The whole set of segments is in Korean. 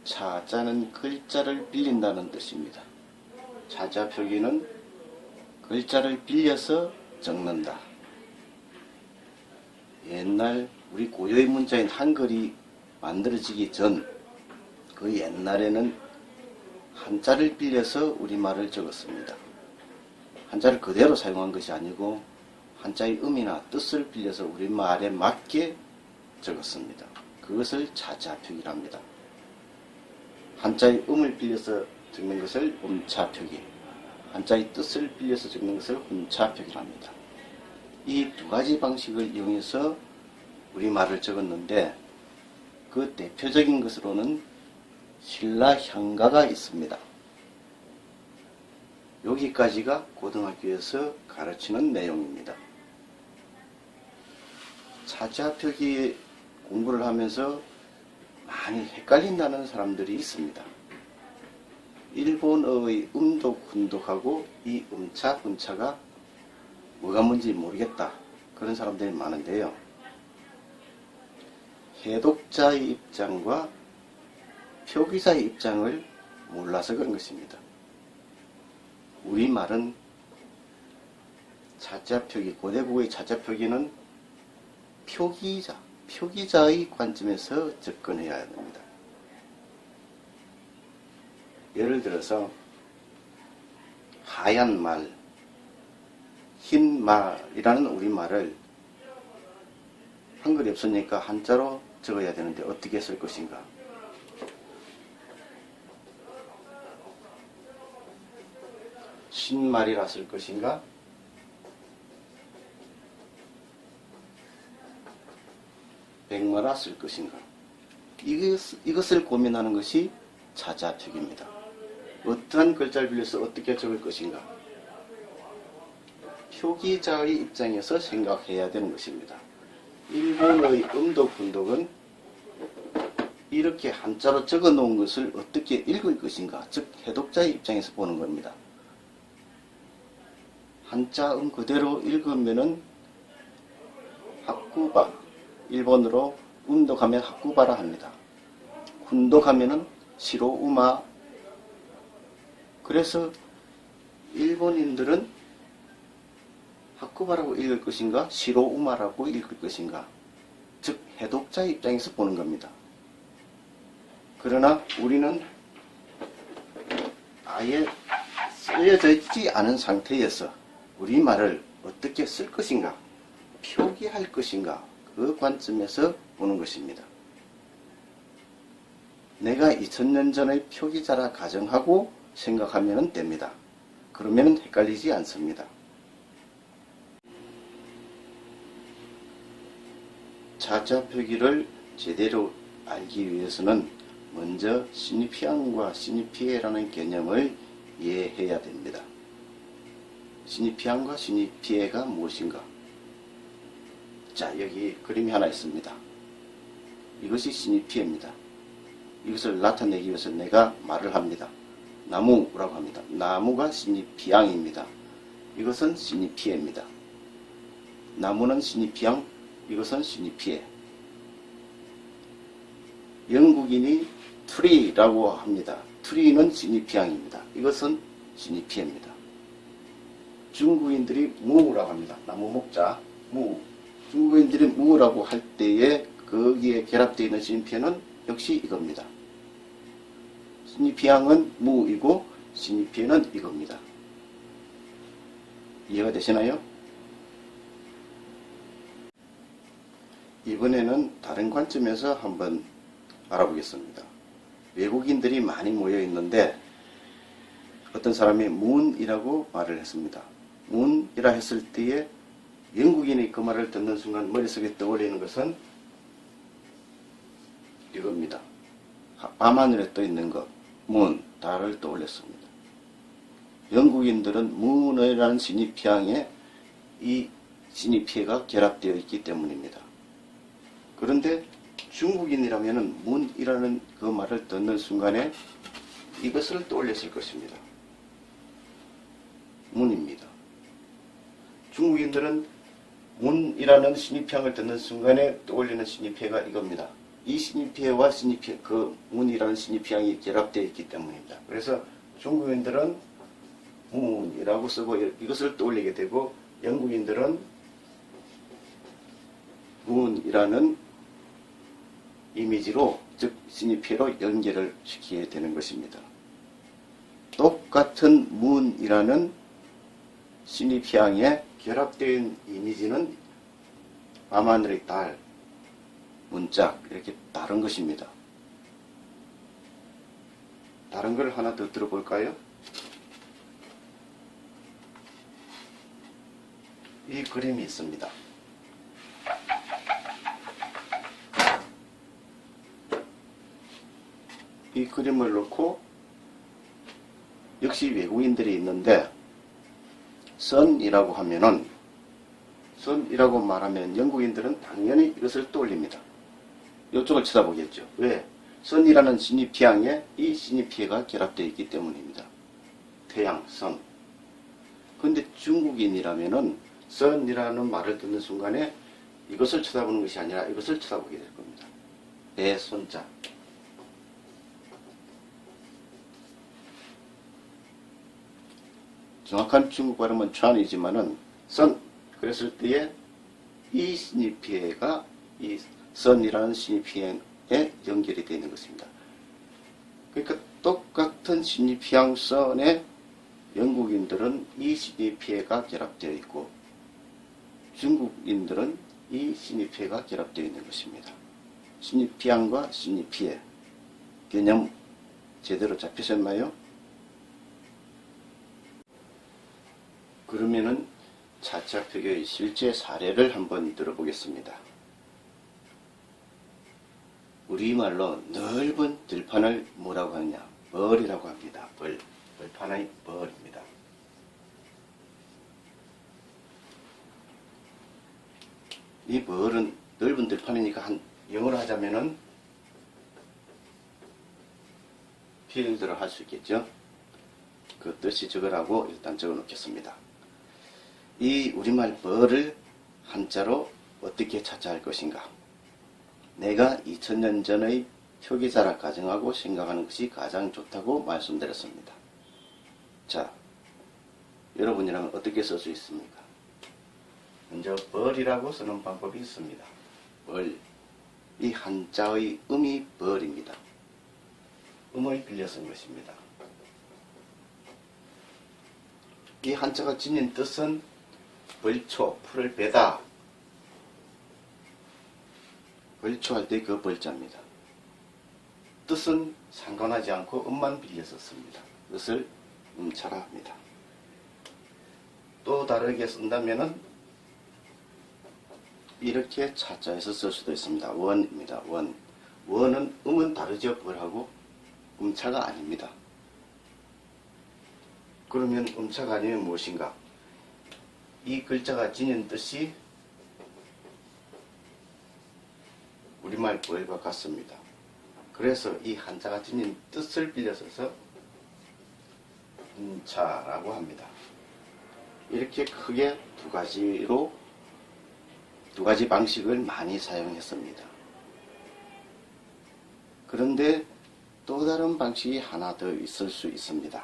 차자는 글자를 빌린다는 뜻입니다. 차자 표기는 글자를 빌려서 적는다. 옛날 우리 고유의 문자인 한글이 만들어지기 전 그 옛날에는 한자를 빌려서 우리말을 적었습니다. 한자를 그대로 사용한 것이 아니고 한자의 의미나 뜻을 빌려서 우리말에 맞게 적었습니다. 그것을 차자 표기랍니다. 한자의 음을 빌려서 적는 것을 음차 표기, 한자의 뜻을 빌려서 적는 것을 훈차 표기랍니다. 이 두 가지 방식을 이용해서 우리말을 적었는데 그 대표적인 것으로는 신라 향가가 있습니다. 여기까지가 고등학교에서 가르치는 내용입니다. 차자 표기 공부를 하면서 많이 헷갈린다는 사람들이 있습니다. 일본어의 음독, 훈독하고 이 음차, 훈차가 뭐가 뭔지 모르겠다. 그런 사람들이 많은데요. 해독자의 입장과 표기자의 입장을 몰라서 그런 것입니다. 우리말은 차자 표기, 고대국의 차자 표기는 표기자의 관점에서 접근해야 됩니다. 예를 들어서 하얀 말, 흰 말이라는 우리말을 한글이 없으니까 한자로 적어야 되는데 어떻게 쓸 것인가? 신말이라 쓸 것인가? 백마라 쓸 것인가? 이것을 고민하는 것이 차자 표기입니다. 어떠한 글자를 빌려서 어떻게 적을 것인가? 표기자의 입장에서 생각해야 되는 것입니다. 일본의 음독, 훈독은 이렇게 한자로 적어 놓은 것을 어떻게 읽을 것인가? 즉 해독자의 입장에서 보는 겁니다. 한자 그대로 읽으면은 하쿠바, 일본어로 음독하면 하쿠바라 합니다. 훈독하면은 시로우마. 그래서 일본인들은 하쿠바라고 읽을 것인가 시로우마라고 읽을 것인가, 즉 해독자의 입장에서 보는 겁니다. 그러나 우리는 아예 쓰여져 있지 않은 상태에서 우리말을 어떻게 쓸 것인가, 표기할 것인가, 그 관점에서 보는 것입니다. 내가 2000년 전의 표기자라 가정하고 생각하면 됩니다. 그러면 헷갈리지 않습니다. 차자 표기를 제대로 알기 위해서는 먼저 시니피앙과 시니피에라는 개념을 이해해야 됩니다. 시니피앙과 시니피에가 무엇인가? 자, 여기 그림이 하나 있습니다. 이것이 시니피에입니다. 이것을 나타내기 위해서 내가 말을 합니다. 나무라고 합니다. 나무가 시니피앙입니다. 이것은 시니피에입니다. 나무는 시니피앙, 이것은 시니피에. 영국인이 트리라고 합니다. 트리는 시니피앙입니다. 이것은 시니피에입니다. 중국인들이 무라고 합니다. 나무 목자, 무. 중국인들이 무라고 할 때에 거기에 결합되어 있는 시니피에는 역시 이겁니다. 시니피앙은 무이고 시니피에는 이겁니다. 이해가 되시나요? 이번에는 다른 관점에서 한번 알아보겠습니다. 외국인들이 많이 모여 있는데 어떤 사람이 문이라고 말을 했습니다. 문이라 했을 때에 영국인이 그 말을 듣는 순간 머릿속에 떠올리는 것은 이겁니다. 밤하늘에 떠 있는 것, 문, 달을 떠올렸습니다. 영국인들은 문이라는 시니피앙에 이 시니피에가 결합되어 있기 때문입니다. 그런데 중국인이라면 문이라는 그 말을 듣는 순간에 이것을 떠올렸을 것입니다. 문입니다. 중국인들은 문이라는 시니피앙을 듣는 순간에 떠올리는 시니피에가 이겁니다. 이 신입피해와 신입피해, 그 문이라는 신입피향이 결합되어 있기 때문입니다. 그래서 중국인들은 문이라고 쓰고 이것을 떠올리게 되고, 영국인들은 문이라는 이미지로, 즉 신입피해로 연결을 시키게 되는 것입니다. 똑같은 문이라는 신입피향에 결합된 이미지는 밤하늘의 달, 문짝 이렇게 다른 것입니다. 다른 걸 하나 더 들어볼까요? 이 그림이 있습니다. 이 그림을 놓고 역시 외국인들이 있는데, 선이라고 하면은, 선이라고 말하면 영국인들은 당연히 이것을 떠올립니다. 이쪽을 쳐다보겠죠. 왜? 선이라는 신입피향에 이 신입피해가 결합되어 있기 때문입니다. 태양, 선. 근데 중국인이라면은 선이라는 말을 듣는 순간에 이것을 쳐다보는 것이 아니라 이것을 쳐다보게 될 겁니다. 배, 손자. 정확한 중국 발음은 찬이지만은 선, 그랬을 때에 이 신입피해가 이 선이라는 신입피해에 연결이 되어 있는 것입니다. 그러니까 똑같은 신입피향 선에 영국인들은 이 신입피해가 결합되어 있고, 중국인들은 이 신입피해가 결합되어 있는 것입니다. 신입피향과 신입피해 개념 제대로 잡히셨나요? 그러면은 차차표교의 실제 사례를 한번 들어보겠습니다. 우리말로 넓은 들판을 뭐라고 하느냐? 벌이라고 합니다. 벌. 벌판의 벌입니다. 이 벌은 넓은 들판이니까 영어로 하자면은 필드를 할 수 있겠죠? 그 뜻이 적으라고 일단 적어 놓겠습니다. 이 우리말 벌을 한자로 어떻게 찾아야 할 것인가? 내가 2000년 전의 표기자라 가정하고 생각하는 것이 가장 좋다고 말씀드렸습니다. 자, 여러분이라면 어떻게 쓸 수 있습니까? 먼저 벌이라고 쓰는 방법이 있습니다. 벌. 이 한자의 음이 벌입니다. 음을 빌려 쓴 것입니다. 이 한자가 지닌 뜻은 벌초, 풀을 베다. 벌초할 때 그 벌자입니다. 뜻은 상관하지 않고 음만 빌려 썼습니다. 그것을 음차라 합니다. 또 다르게 쓴다면은 이렇게 차자에서 쓸 수도 있습니다. 원입니다. 원. 원은 음은 다르죠. 벌하고 음차가 아닙니다. 그러면 음차가 아니면 무엇인가? 이 글자가 지닌 뜻이 우리말 벌과 같습니다. 그래서 이 한자가 지닌 뜻을 빌려서서 음차라고 합니다. 이렇게 크게 두 가지 방식을 많이 사용했습니다. 그런데 또 다른 방식이 하나 더 있을 수 있습니다.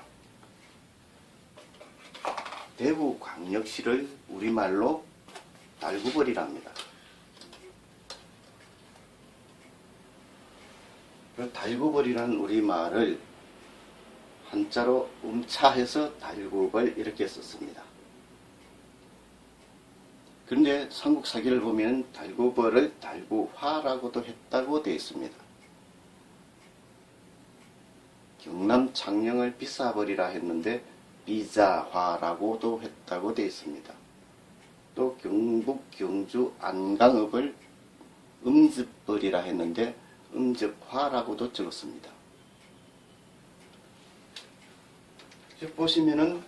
대구광역시를 우리말로 달구벌이랍니다. 그 달구벌이라는 우리말을 한자로 음차해서 달구벌 이렇게 썼습니다. 그런데 삼국사기를 보면 달구벌을 달구화라고도 했다고 되어 있습니다. 경남 창녕을 비싸벌이라 했는데 비자화라고도 했다고 되어 있습니다. 또 경북 경주 안강읍을 음즙벌이라 했는데 음즙화라고도 적었습니다. 보시면은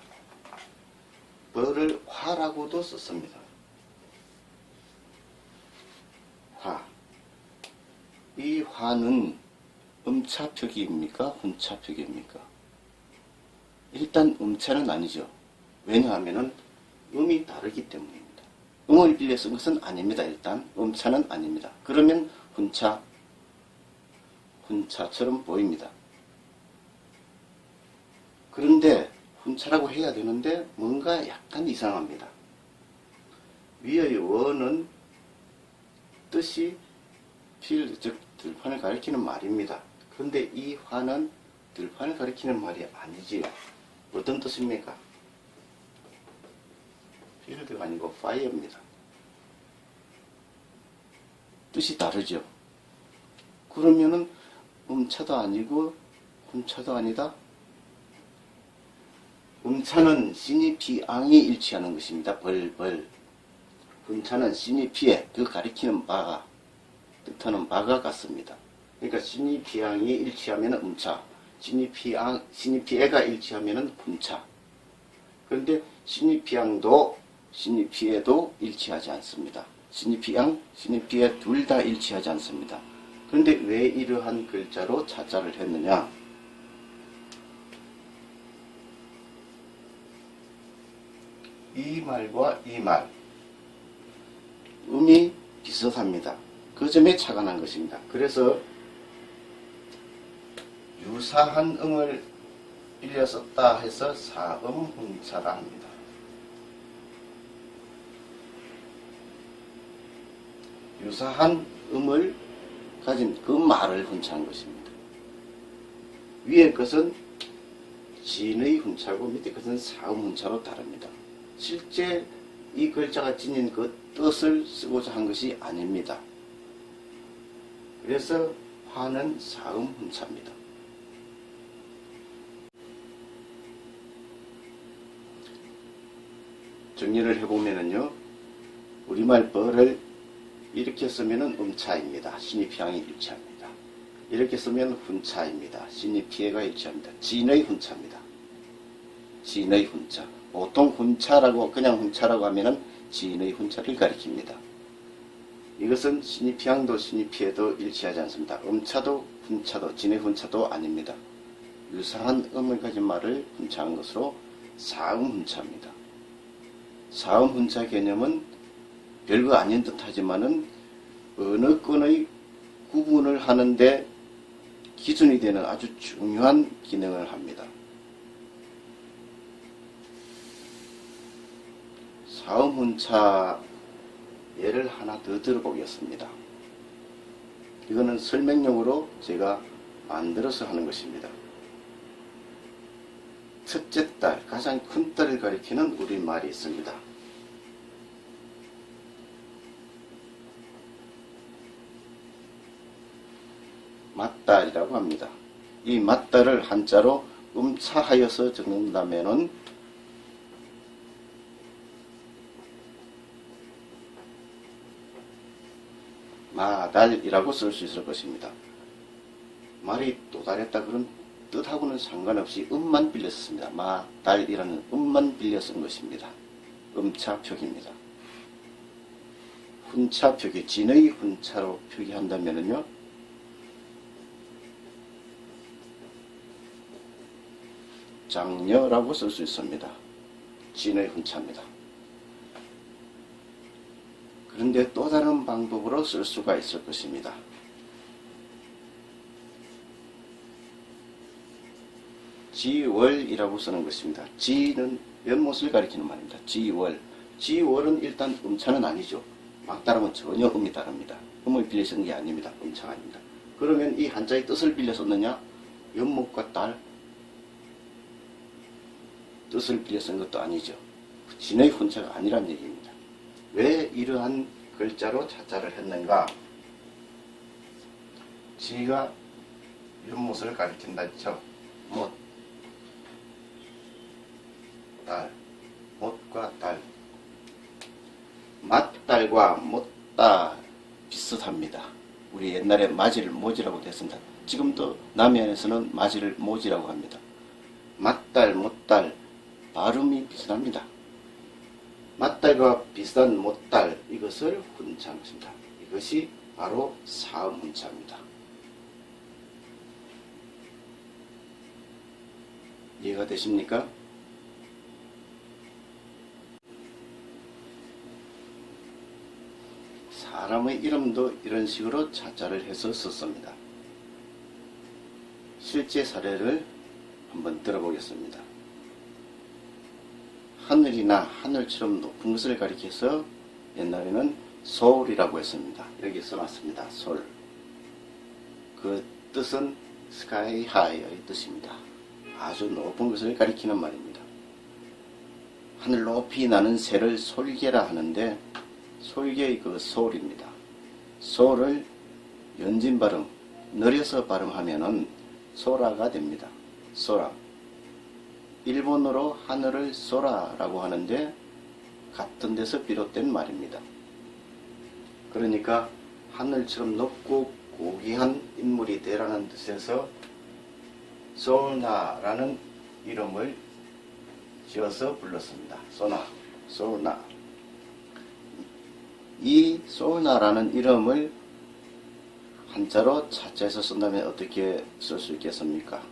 벌을 화라고도 썼습니다. 화. 이 화는 음차표기입니까? 훈차표기입니까? 일단 음차는 아니죠. 왜냐하면 음이 다르기 때문입니다. 음을 빌려 쓴 것은 아닙니다. 일단 음차는 아닙니다. 그러면 훈차, 훈차처럼 보입니다. 그런데 훈차라고 해야 되는데 뭔가 약간 이상합니다. 위의 원은 뜻이 필드, 즉 들판을 가리키는 말입니다. 그런데 이 화는 들판을 가리키는 말이 아니지요. 어떤 뜻입니까? 필드가 아니고 파이어입니다. 뜻이 다르죠. 그러면은 음차도 아니고 훈차도 아니다? 음차는 신이 피앙이 일치하는 것입니다. 벌벌. 훈차는 신이 피에 그 가리키는 바가 뜻하는 바가 같습니다. 그러니까 신이 피앙이 일치하면 음차, 신이 피에가 일치하면 훈차. 그런데 신이 피앙도 신이 피에도 일치하지 않습니다. 신이 피앙, 신이 피에 둘 다 일치하지 않습니다. 그런데 왜 이러한 글자로 차자를 했느냐? 이 말과 이 말, 음이 비슷합니다. 그 점에 차가 난 것입니다. 그래서 유사한 음을 빌려 썼다 해서 사음훈차라 합니다. 유사한 음을 가진 그 말을 훈차한 것입니다. 위에 것은 진의 훈차고 밑에 것은 사음훈차로 다릅니다. 실제 이 글자가 지닌 그 뜻을 쓰고자 한 것이 아닙니다. 그래서 화는 사음훈차입니다. 정리를 해보면요, 우리말 벌을 이렇게 쓰면은 음차입니다. 신이 피앙이 일치합니다. 이렇게 쓰면 훈차입니다. 신이 피해가 일치합니다. 진의 훈차입니다. 진의 훈차. 보통 훈차라고 그냥 훈차라고 하면은 진의 훈차를 가리킵니다. 이것은 신이 피앙도 신이 피해도 일치하지 않습니다. 음차도 훈차도 진의 훈차도 아닙니다. 유사한 음을 가진 말을 훈차한 것으로 사음훈차입니다. 사음훈차 개념은 별거 아닌 듯 하지만은 어느 건의 구분을 하는데 기준이 되는 아주 중요한 기능을 합니다. 사음훈차 예를 하나 더 들어보겠습니다. 이거는 설명용으로 제가 만들어서 하는 것입니다. 첫째 딸, 가장 큰 딸을 가리키는 우리말이 있습니다. 맞딸이라고 합니다. 이 맞딸을 한자로 음차하여서 적는다면은 마달이라고 쓸 수 있을 것입니다. 말이 또 다르다 그런 뜻하고는 상관없이 음만 빌려 썼습니다. 마달이라는 음만 빌려 쓴 것입니다. 음차 표기입니다. 훈차 표기, 진의 훈차로 표기한다면요, 장녀라고 쓸 수 있습니다. 진의 훈차입니다. 그런데 또 다른 방법으로 쓸 수가 있을 것입니다. 지월이라고 쓰는 것입니다. 지는 연못을 가리키는 말입니다. 지월. 지월은 일단 음차는 아니죠. 막다르면 전혀 음이 다릅니다. 음을 빌려 쓴 게 아닙니다. 음차가 아닙니다. 그러면 이 한자의 뜻을 빌려 썼느냐? 연못과 딸 뜻을 빌려 쓴 것도 아니죠. 진의 훈차가 아니란 얘기입니다. 왜 이러한 글자로 차자를 했는가? 지가 연못을 가리킨다 했죠. 못, 딸, 못과 딸. 맞딸과 못딸 비슷합니다. 우리 옛날에 맞이를 모지라고 했습니다. 지금도 남해안에서는 맞이를 모지라고 합니다. 맞딸, 못딸 발음이 비슷합니다. 맞딸과 비슷한 못딸, 이것을 훈차한 것입니다. 이것이 바로 사음훈차입니다. 이해가 되십니까? 사람의 이름도 이런 식으로 차자를 해서 썼습니다. 실제 사례를 한번 들어보겠습니다. 하늘이나 하늘처럼 높은 것을 가리켜서 옛날에는 소울이라고 했습니다. 여기 써놨습니다. 소울. 그 뜻은 스카이 하이의 뜻입니다. 아주 높은 것을 가리키는 말입니다. 하늘 높이 나는 새를 솔개라 하는데 솔개의 그 소울입니다. 소울을 연진 발음, 느려서 발음하면은 소라가 됩니다. 소라. 일본어로 하늘을 소라라고 하는데 같은 데서 비롯된 말입니다. 그러니까 하늘처럼 높고 고귀한 인물이 되라는 뜻에서 소나라는 이름을 지어서 불렀습니다. 소나. 이 소나라는 이름을 한자로 차자에서 쓴다면 어떻게 쓸 수 있겠습니까?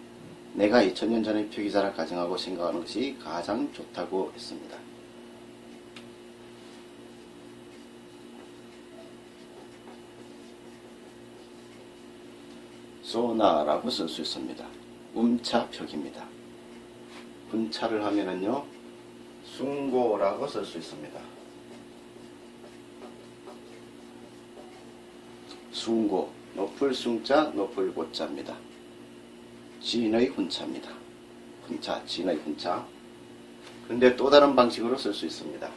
내가 2000년 전의 표기자라 가정하고 생각하는 것이 가장 좋다고 했습니다. 소나라고 쓸 수 있습니다. 음차표기입니다. 분차를 하면은요, 숭고라고 쓸 수 있습니다. 숭고, 높을 숭자, 높을 고자입니다. 진의 훈차입니다. 훈차, 진의 훈차. 근데 또 다른 방식으로 쓸 수 있습니다.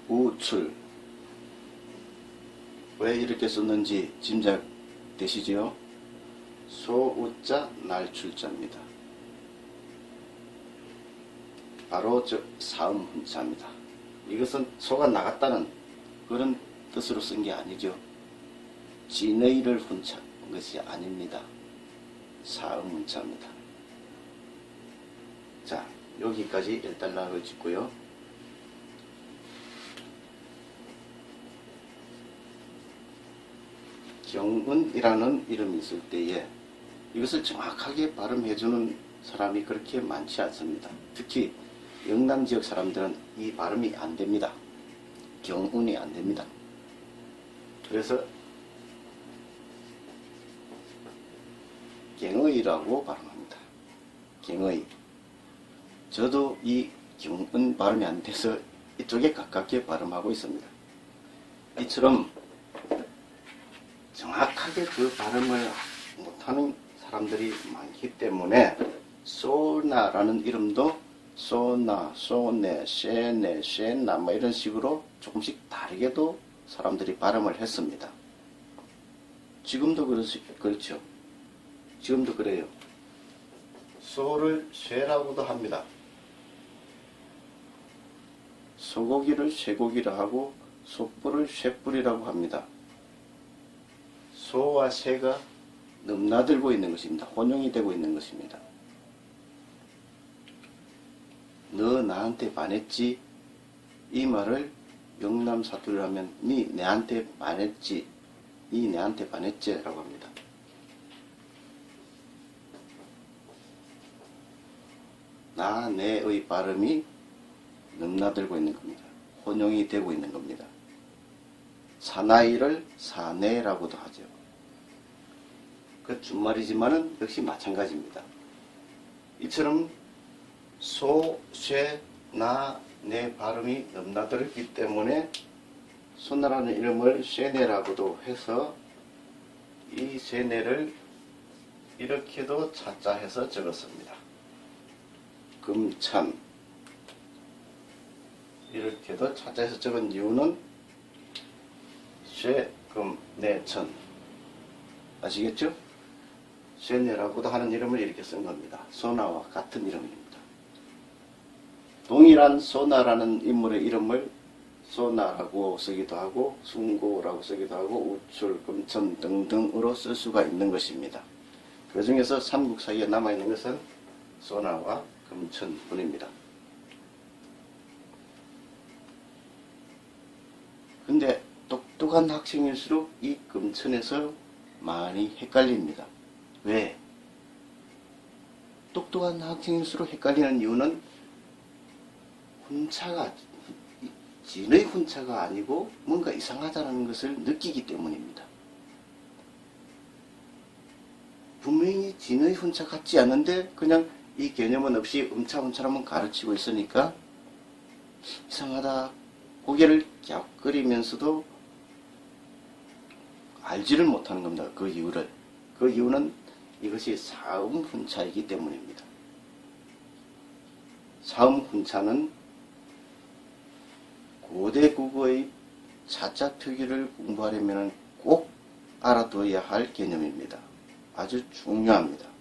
우출. 왜 이렇게 썼는지 짐작되시지요? 소우자, 날출자입니다. 바로 저 사음 훈차입니다. 이것은 소가 나갔다는 그런 뜻으로 쓴 게 아니죠. 진의를 훈차한 것이 아닙니다. 사음 훈차입니다. 자, 여기까지 1달러를 찍고요. 경은이라는 이름이 있을 때에 이것을 정확하게 발음해주는 사람이 그렇게 많지 않습니다. 특히 영남 지역 사람들은 이 발음이 안 됩니다. 경운이 안 됩니다. 그래서 경의라고 발음합니다. 경의. 저도 이 경은 발음이 안 돼서 이쪽에 가깝게 발음하고 있습니다. 이처럼 정확하게 그 발음을 못하는 사람들이 많기 때문에 소나라는 이름도 소나, 소네, 쉐네, 쉐나 뭐 이런 식으로 조금씩 다르게도 사람들이 발음을 했습니다. 지금도 그렇죠. 지금도 그래요. 소를 쉐라고도 합니다. 소고기를 쇠고기라 하고 소뿔을 쇠뿔이라고 합니다. 소와 새가 넘나들고 있는 것입니다. 혼용이 되고 있는 것입니다. 너 나한테 반했지? 이 말을 영남 사투리로 하면 니 내한테 반했지? 니 내한테 반했지? 라고 합니다. 나, 내의 발음이 넘나들고 있는 겁니다. 혼용이 되고 있는 겁니다. 사나이를 사내라고도 하죠. 그 준말이지만은 역시 마찬가지입니다. 이처럼 소, 쇠, 나, 내 발음이 넘나들었기 때문에 소나라는 이름을 쇠네라고도 해서 이 쇠네를 이렇게도 차자해서 적었습니다. 금찬. 이렇게도 차자해서 적은 이유는 쇠, 금, 내, 천. 아시겠죠? 쇠네라고도 하는 이름을 이렇게 쓴 겁니다. 소나와 같은 이름입니다. 동일한 소나라는 인물의 이름을 소나라고 쓰기도 하고 숭고라고 쓰기도 하고 우출, 금천 등등으로 쓸 수가 있는 것입니다. 그 중에서 삼국 사이에 남아있는 것은 소나와 금천뿐입니다. 근데 똑똑한 학생일수록 이 금천에서 많이 헷갈립니다. 왜? 똑똑한 학생일수록 헷갈리는 이유는 훈차가 진의 훈차가 아니고 뭔가 이상하다는 것을 느끼기 때문입니다. 이 진의 훈차 같지 않은데 그냥 이 개념은 없이 음차훈차라만 가르치고 있으니까 이상하다. 고개를 갸웃거리면서도 알지를 못하는 겁니다. 그 이유를. 그 이유는 이것이 사음훈차이기 때문입니다. 사음훈차는 고대 국어의 차자 표기를 공부하려면 꼭 알아둬야 할 개념입니다. 아주 중요합니다.